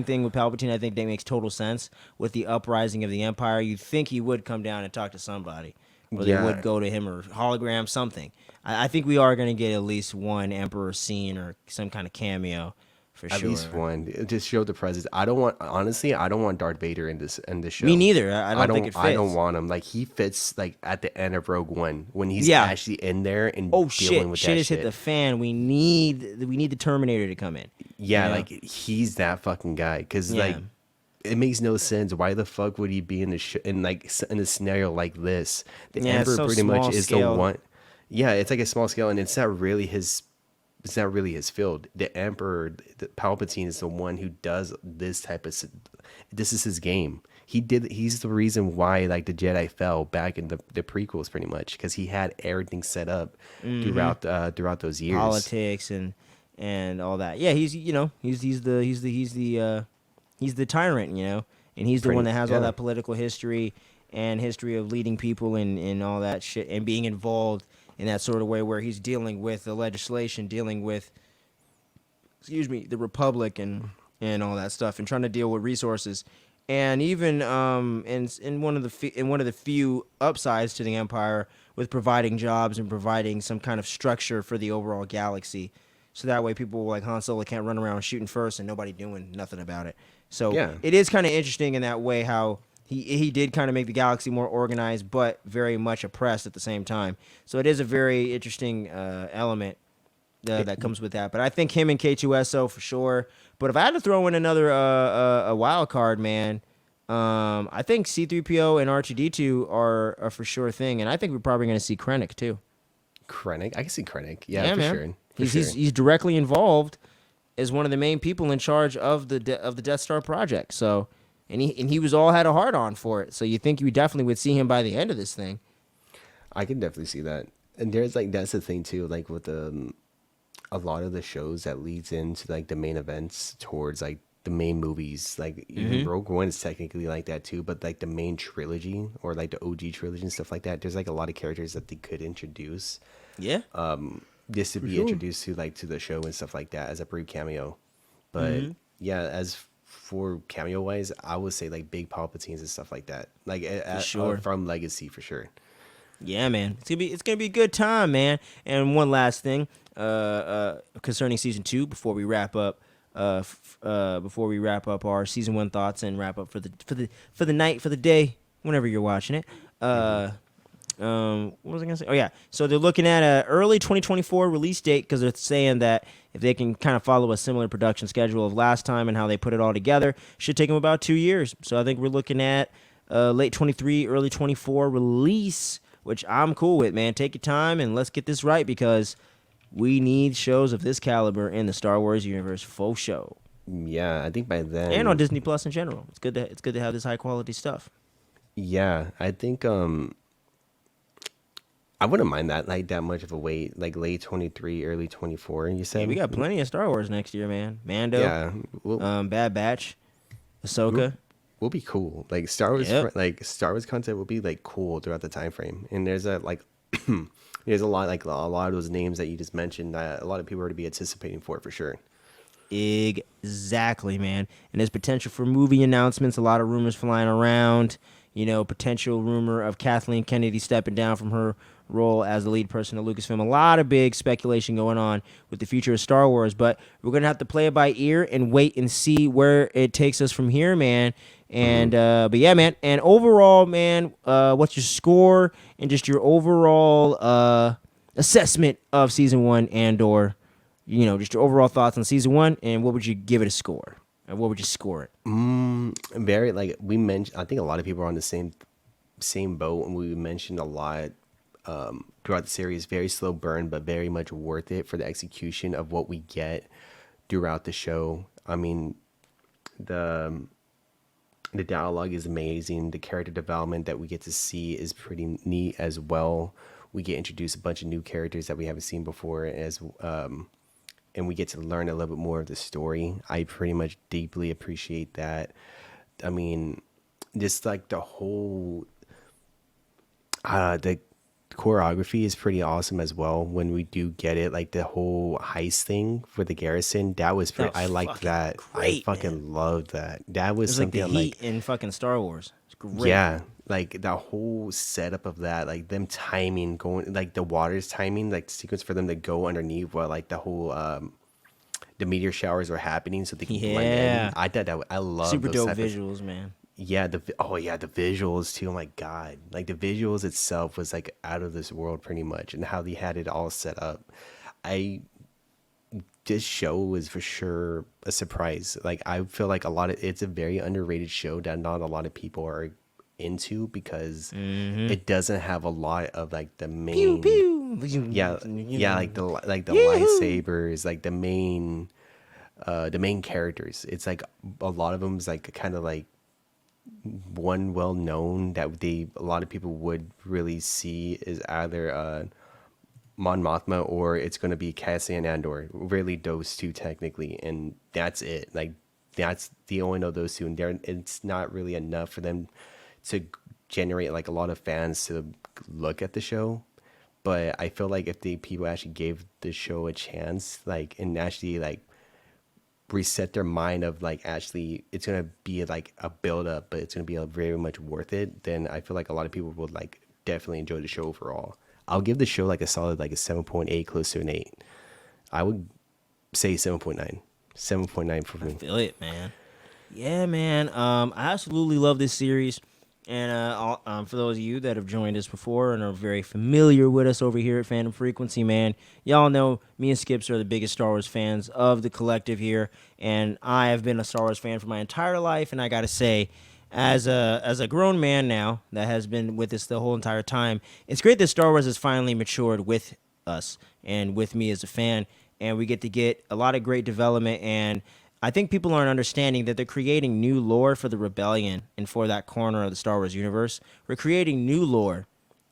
thing with Palpatine. I think that makes total sense with the uprising of the Empire. You'd think he would come down and talk to somebody, or they Yeah. would go to him or hologram something. I think we are going to get at least one Emperor scene or some kind of cameo for at sure. least one. It just showed the presence. I don't want honestly. I don't want Darth Vader in this show. Me neither. I don't think it fits. I don't want him. Like he fits like at the end of Rogue One when he's Yeah. actually in there and Oh dealing shit! with Shit that has shit. hit the fan. We need the Terminator to come in. Yeah, Yeah. like he's that fucking guy. Because Yeah. like it makes no sense. Why the fuck would he be in in a scenario like this? The Yeah, it's Emperor so pretty much small is scale. the one. Yeah, it's like a small scale, and it's not really his. It's not really his field. The Emperor, the Palpatine, is the one who does this type of. This is his game. He's the reason why like the Jedi fell back in the prequels, pretty much, because he had everything set up throughout those years. Politics and all that. Yeah, he's the tyrant, and he's the one that has all Yeah. that political history and history of leading people and all that shit and being involved in that sort of way where he's dealing with the legislation, dealing with the Republic and all that stuff, and trying to deal with resources. And even in one of the few upsides to the Empire with providing jobs and providing some kind of structure for the overall galaxy, so that way people like Han Solo can't run around shooting first and nobody doing nothing about it. So Yeah. it is kind of interesting in that way how he did kind of make the galaxy more organized, but very much oppressed at the same time. So it is a very interesting element that comes with that. But I think him and K2SO for sure. But if I had to throw in another a wild card, man, I think C-3PO and R2-D2 are a for sure thing, and I think we're probably going to see Krennic too. Krennic, I can see Krennic. Yeah, for man. sure. He's directly involved as one of the main people in charge of the Death Star project. So, and he was all had a hard on for it. So you think you definitely would see him by the end of this thing. I can definitely see that. And there's like that's the thing too, like with a lot of the shows that leads into like the main events towards like the main movies. Like even Rogue One is technically like that too, but like the main trilogy or like the OG trilogy and stuff like that, there's like a lot of characters that they could introduce. Yeah. Just to be introduced to like to the show and stuff like that as a brief cameo. But yeah, as for cameo wise, I would say like big Palpatines and stuff like that. Like sure. from Legacy for sure. Yeah, man. It's gonna be a good time, man. And one last thing, concerning season 2 before we wrap up. Before we wrap up our season 1 thoughts and wrap up for the night, for the day, whenever you're watching it. What was I gonna say? Oh yeah, so they're looking at a early 2024 release date because they're saying that if they can kind of follow a similar production schedule of last time and how they put it all together, should take them about 2 years. So I think we're looking at late 23, early 24 release, which I'm cool with, man. Take your time and let's get this right because we need shows of this caliber in the Star Wars universe, faux show, Yeah, I think by then and on Disney Plus in general. It's good to have this high quality stuff. Yeah, I think I wouldn't mind that like that much of a wait, like late 23, early 24. You said Yeah, we got plenty of Star Wars next year, man. Mando, Yeah, Bad Batch, Ahsoka. we'll be cool. Like Star Wars, Yep. like Star Wars content will be like cool throughout the time frame. And there's a like There's a lot, like a lot of those names that you just mentioned that a lot of people are to be anticipating for sure. Exactly, man. And there's potential for movie announcements. A lot of rumors flying around. You know, potential rumor of Kathleen Kennedy stepping down from her role as the lead person of Lucasfilm. A lot of big speculation going on with the future of Star Wars, but we're gonna have to play it by ear and wait and see where it takes us from here, man. And but yeah, man. And overall, man, what's your score and just your overall assessment of season 1 Andor? You know, just your overall thoughts on season 1, and what would you give it a score? And what would you score it? Very, like we mentioned, I think a lot of people are on the same boat, and we mentioned a lot throughout the series. Very slow burn, but very much worth it for the execution of what we get throughout the show. I mean, the dialogue is amazing. The character development that we get to see is pretty neat as well. We get introduced a bunch of new characters that we haven't seen before, and we get to learn a little bit more of the story. I pretty much deeply appreciate that. I mean, just like the whole, the choreography is pretty awesome as well. When we do get it, like the whole heist thing for the garrison, that was pretty. I liked that. Great, I fucking loved that. That was It's like something the I'm heat like, in fucking Star Wars. It's great. yeah, like the whole setup of that, like them timing, going like the water's timing, like the sequence for them to go underneath while like the whole the meteor showers were happening, so they can blend Yeah. in. I thought that I love Super those dope type of, visuals, man. yeah, the visuals too. Oh my god, like the visuals itself was like out of this world pretty much, and how they had it all set up. I This show was for sure a surprise. Like I feel like it's a very underrated show that not a lot of people are into because it doesn't have a lot of like the main yeah like the lightsabers, like the main characters. It's like a lot of them is like kind of like one well known that a lot of people would really see is either Mon Mothma or it's going to be Cassian Andor. Really, those two technically, and that's it. Like that's the only of those two, and it's not really enough for them to generate like a lot of fans to look at the show. But I feel like if the people actually gave the show a chance, like and actually like reset their mind of like actually it's gonna be like a build up, but it's gonna be very much worth it, then I feel like a lot of people would like definitely enjoy the show overall. I'll give the show like a solid like a 7.8, close to an 8. I would say 7.9. 7.9 for me. I feel it, man. Yeah, man. I absolutely love this series. And for those of you that have joined us before and are very familiar with us over here at Phantom Frequency, man, y'all know me and Skips are the biggest Star Wars fans of the collective here. And I have been a Star Wars fan for my entire life. And I got to say, as a grown man now that has been with us the whole entire time, it's great that Star Wars has finally matured with us and with me as a fan. And we get to get a lot of great development, and I think people aren't understanding that they're creating new lore for the rebellion and for that corner of the Star Wars universe. We're creating new lore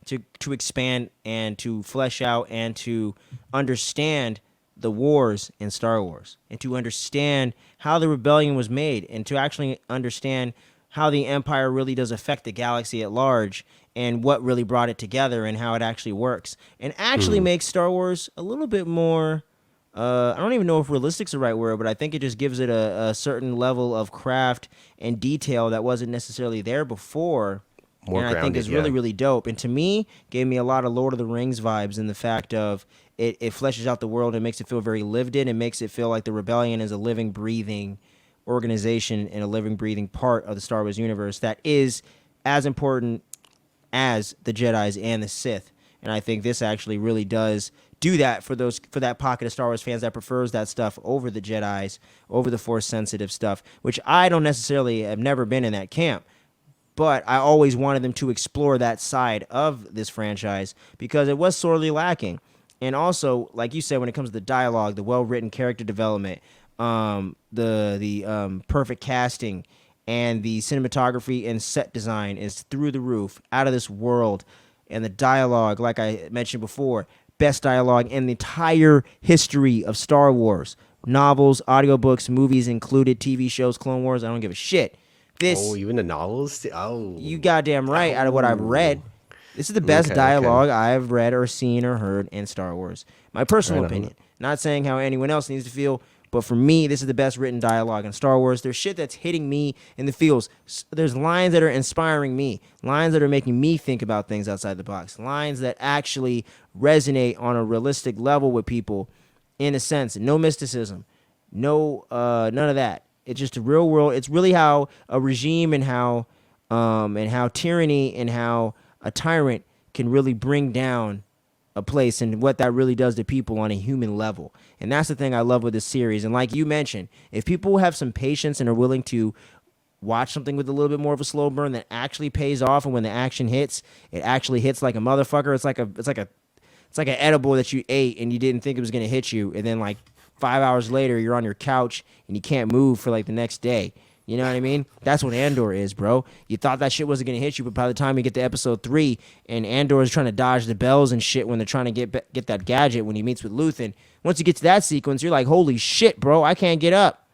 to expand and to flesh out and to understand the wars in Star Wars and to understand how the rebellion was made and to actually understand how the Empire really does affect the galaxy at large and what really brought it together and how it actually works, and actually makes Star Wars a little bit more I don't even know if realistic's the right word, but I think it just gives it a certain level of craft and detail that wasn't necessarily there before. More and I think grounded, is really, yeah. really dope. And to me, gave me a lot of Lord of the Rings vibes in the fact of it fleshes out the world and makes it feel very lived in and makes it feel like the rebellion is a living, breathing organization and a living, breathing part of the Star Wars universe that is as important as the Jedis and the Sith. And I think this actually really does do that for that pocket of Star Wars fans that prefers that stuff over the Jedis, over the Force sensitive stuff, which I don't necessarily have never been in that camp. But I always wanted them to explore that side of this franchise because it was sorely lacking. And also, like you said, when it comes to the dialogue, the well-written character development, the perfect casting, and the cinematography and set design is through the roof, out of this world. And the dialogue, like I mentioned before, best dialogue in the entire history of Star Wars. Novels, audiobooks, movies included, TV shows, Clone Wars, I don't give a shit. This, Oh, even the novels? Oh. you goddamn right, out of what I've read. This is the best Okay, dialogue okay. I've read or seen or heard in Star Wars. My personal Right on. opinion. Not saying how anyone else needs to feel, but for me, this is the best written dialogue in Star Wars. There's shit that's hitting me in the feels. There's lines that are inspiring me, lines that are making me think about things outside the box, lines that actually resonate on a realistic level with people in a sense. No mysticism, no none of that. It's just a real world. It's really how a regime and how tyranny and how a tyrant can really bring down a place and what that really does to people on a human level. And that's the thing I love with this series. And like you mentioned, if people have some patience and are willing to watch something with a little bit more of a slow burn that actually pays off, and when the action hits, it actually hits like a motherfucker. It's like an edible that you ate and you didn't think it was gonna hit you, and then like 5 hours later you're on your couch and you can't move for like the next day. You know what I mean? That's what Andor is, bro. You thought that shit wasn't gonna hit you, but by the time you get to episode 3, and Andor is trying to dodge the bells and shit when they're trying to get that gadget when he meets with Luthen. Once you get to that sequence, you're like, holy shit, bro! I can't get up.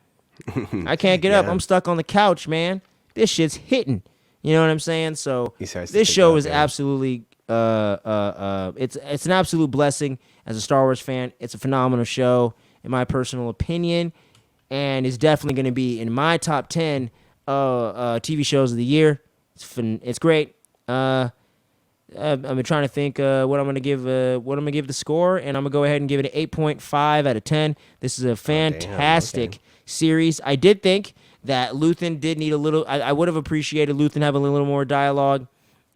I can't get up. Yeah. I'm stuck on the couch, man. This shit's hitting. You know what I'm saying? So He starts to this pick show up, is yeah. absolutely it's an absolute blessing as a Star Wars fan. It's a phenomenal show in my personal opinion, and is definitely going to be in my top 10 TV shows of the year. It's great. I'm trying to think what I'm gonna give the score, and I'm gonna go ahead and give it an 8.5 out of 10. This is a Oh, damn. fantastic Okay. series. I did think that Luthen did need a little. I would have appreciated Luthen having a little more dialogue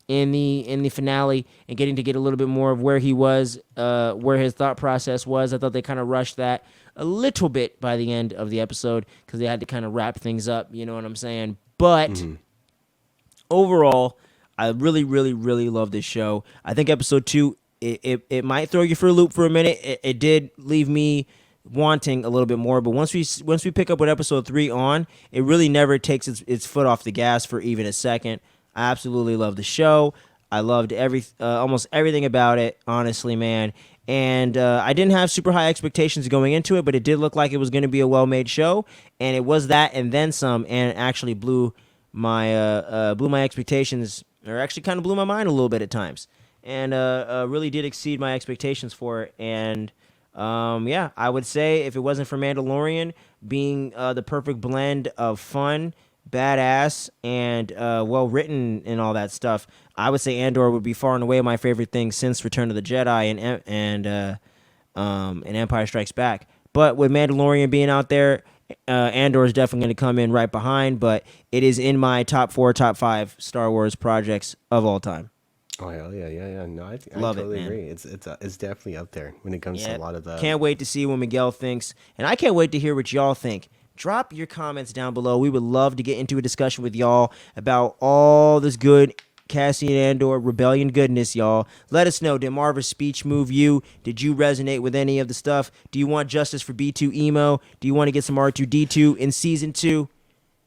in the finale and getting to get a little bit more of where he was, where his thought process was. I thought they kind of rushed that a little bit by the end of the episode because they had to kind of wrap things up. You know what I'm saying? But overall, I really, really, really love this show. I think episode 2, it might throw you for a loop for a minute. It did leave me wanting a little bit more, but once we pick up with episode 3 on, it really never takes its foot off the gas for even a second. I absolutely love the show. I loved almost everything about it, honestly, man. And I didn't have super high expectations going into it, but it did look like it was going to be a well-made show, and it was that and then some, and it actually blew my expectations, or actually kind of blew my mind a little bit at times, and really did exceed my expectations for it. And yeah, I would say if it wasn't for Mandalorian being the perfect blend of fun, badass, and well written and all that stuff, I would say Andor would be far and away my favorite thing since Return of the Jedi and Empire Strikes Back. But with Mandalorian being out there, Andor is definitely going to come in right behind. But it is in my top 4, top 5 Star Wars projects of all time. Oh hell yeah, yeah, yeah. No, I Love it, totally man. agree. It's definitely up there when it comes to a lot of the. Can't wait to see what Miguel thinks, and I can't wait to hear what y'all think. Drop your comments down below. We would love to get into a discussion with y'all about all this good Cassian Andor Rebellion goodness, y'all. Let us know. Did Marva's speech move you? Did you resonate with any of the stuff? Do you want justice for B2 Emo? Do you want to get some R2D2 in season 2?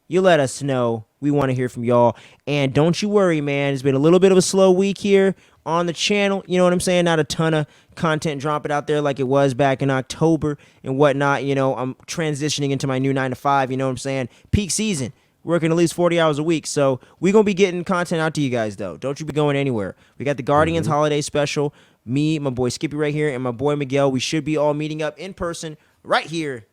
You let us know. We want to hear from y'all. And don't you worry, man. It's been a little bit of a slow week here on the channel. You know what I'm saying? Not a ton of content dropping out there like it was back in October and whatnot. You know, I'm transitioning into my new 9 to 5. You know what I'm saying? Peak season. Working at least 40 hours a week. So we're going to be getting content out to you guys, though. Don't you be going anywhere. We got the Guardians holiday special. Me, my boy Skippy right here, and my boy Miguel. We should be all meeting up in person right here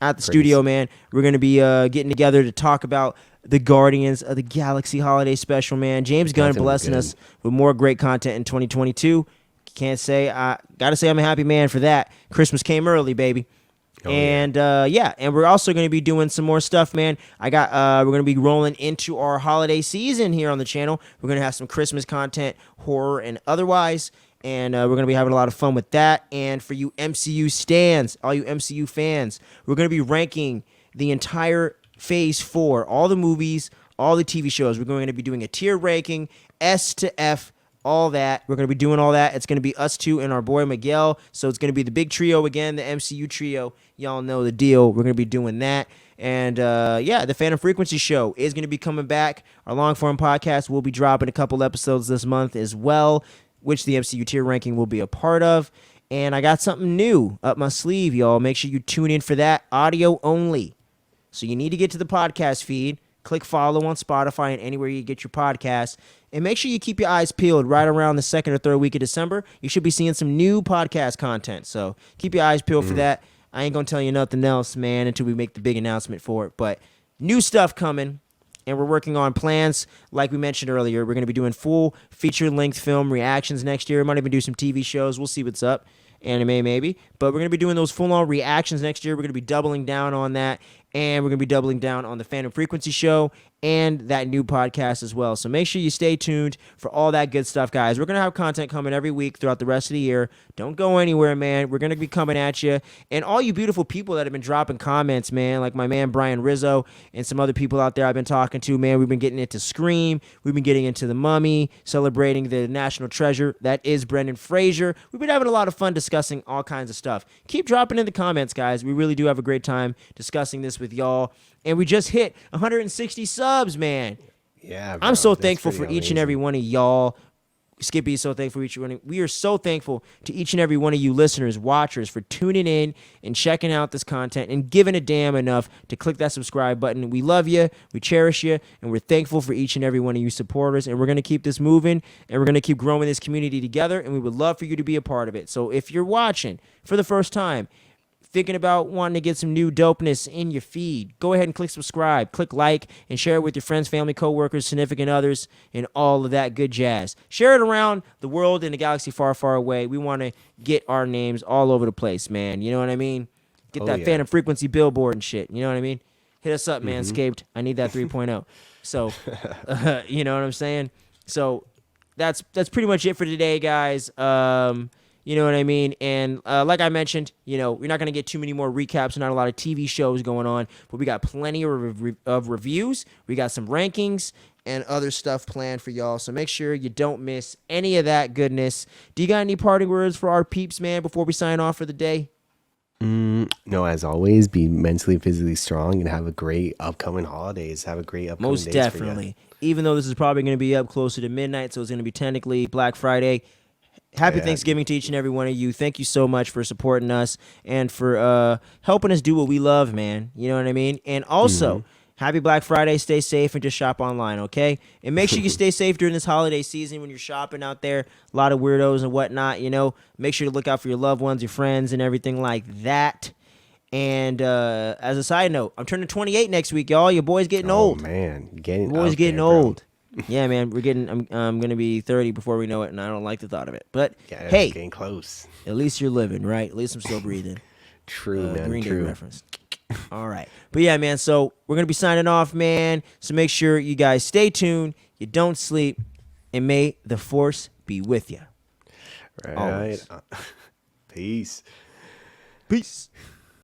at the studio, man. We're going to be getting together to talk about the Guardians of the Galaxy holiday special, man. James Gunn That's gonna be blessing good. us with more great content in 2022. Can't say, gotta say I'm a happy man for that. Christmas came early, baby. Oh, And yeah, and we're also going to be doing some more stuff, man. We're going to be rolling into our holiday season here on the channel. We're going to have some Christmas content, horror and otherwise, and we're going to be having a lot of fun with that. And for you MCU stans, all you MCU fans, we're going to be ranking the entire Phase 4, all the movies, all the TV shows. We're going to be doing a tier ranking, S to F, all that. We're going to be doing all that. It's going to be us two and our boy Miguel. So it's going to be the big trio again, the MCU trio. Y'all know the deal. We're going to be doing that. And yeah, the Phantom Frequency show is going to be coming back. Our long form podcast will be dropping a couple episodes this month as well, which the MCU tier ranking will be a part of. And I got something new up my sleeve, y'all. Make sure you tune in for that, audio only. So you need to get to the podcast feed, Click follow on Spotify and anywhere you get your podcasts. And make sure you keep your eyes peeled right around the second or third week of December. You should be seeing some new podcast content. So keep your eyes peeled for that. I ain't going to tell you nothing else, man, until we make the big announcement for it. But new stuff coming. And we're working on plans, like we mentioned earlier. We're going to be doing full feature-length film reactions next year. We might even do some TV shows. We'll see what's up. Anime, maybe. But we're going to be doing those full-on reactions next year. We're going to be doubling down on that. And we're going to be doubling down on the Phantom Frequency Show and that new podcast as well. So make sure you stay tuned for all that good stuff, guys. We're going to have content coming every week throughout the rest of the year. Don't go anywhere, man. We're going to be coming at you. And all you beautiful people that have been dropping comments, man, like my man Brian Rizzo and some other people out there I've been talking to, man, we've been getting into Scream. We've been getting into The Mummy, celebrating the national treasure that is Brendan Fraser. We've been having a lot of fun discussing all kinds of stuff. Keep dropping in the comments, guys. We really do have a great time discussing this with y'all. And we just hit 160 subs, man. Yeah, bro, I'm so that's thankful for pretty each and every one of y'all. Skippy is so thankful for each one. We are so thankful to each and every one of you listeners, watchers, for tuning in and checking out this content and giving a damn enough to click that subscribe button. We love you, we cherish you, and we're thankful for each and every one of you supporters. And we're going to keep this moving, and we're going to keep growing this community together, and we would love for you to be a part of it. So if you're watching for the first time, thinking about wanting to get some new dopeness in your feed, go ahead and click subscribe, click like, and share it with your friends, family, coworkers, significant others, and all of that good jazz. Share it around the world and the galaxy far, far away. We want to get our names all over the place, man. You know what I mean? Get that Phantom Frequency billboard and shit. You know what I mean? Hit us up, Manscaped. I need that 3.0. So, you know what I'm saying? So that's pretty much it for today, guys. You know what I mean? And like I mentioned, you know, we're not going to get too many more recaps. Not a lot of TV shows going on, but we got plenty of reviews. We got some rankings and other stuff planned for y'all. So make sure you don't miss any of that goodness. Do you got any parting words for our peeps, man, before we sign off for the day? No, as always, be mentally, physically strong, and have a great upcoming holidays. Have a great upcoming Most days definitely. Even though this is probably going to be up closer to midnight, so it's going to be technically Black Friday. Happy Thanksgiving to each and every one of you. Thank you so much for supporting us and for helping us do what we love, man. You know what I mean? And also, happy Black Friday. Stay safe and just shop online, okay? And make sure you stay safe during this holiday season when you're shopping out there. A lot of weirdos and whatnot, you know. Make sure to look out for your loved ones, your friends, and everything like that. And as a side note, I'm turning 28 next week, y'all. Your boy's getting old. Oh, man. Boy's getting old. Yeah, man, I'm gonna be 30 before we know it, and I don't like the thought of it. But hey, getting close. At least you're living, right? At least I'm still breathing. True, man. Green Day True. reference. All right, but yeah, man. So we're gonna be signing off, man. So make sure you guys stay tuned. You don't sleep, and may the force be with you. Right. Always. Peace. Peace.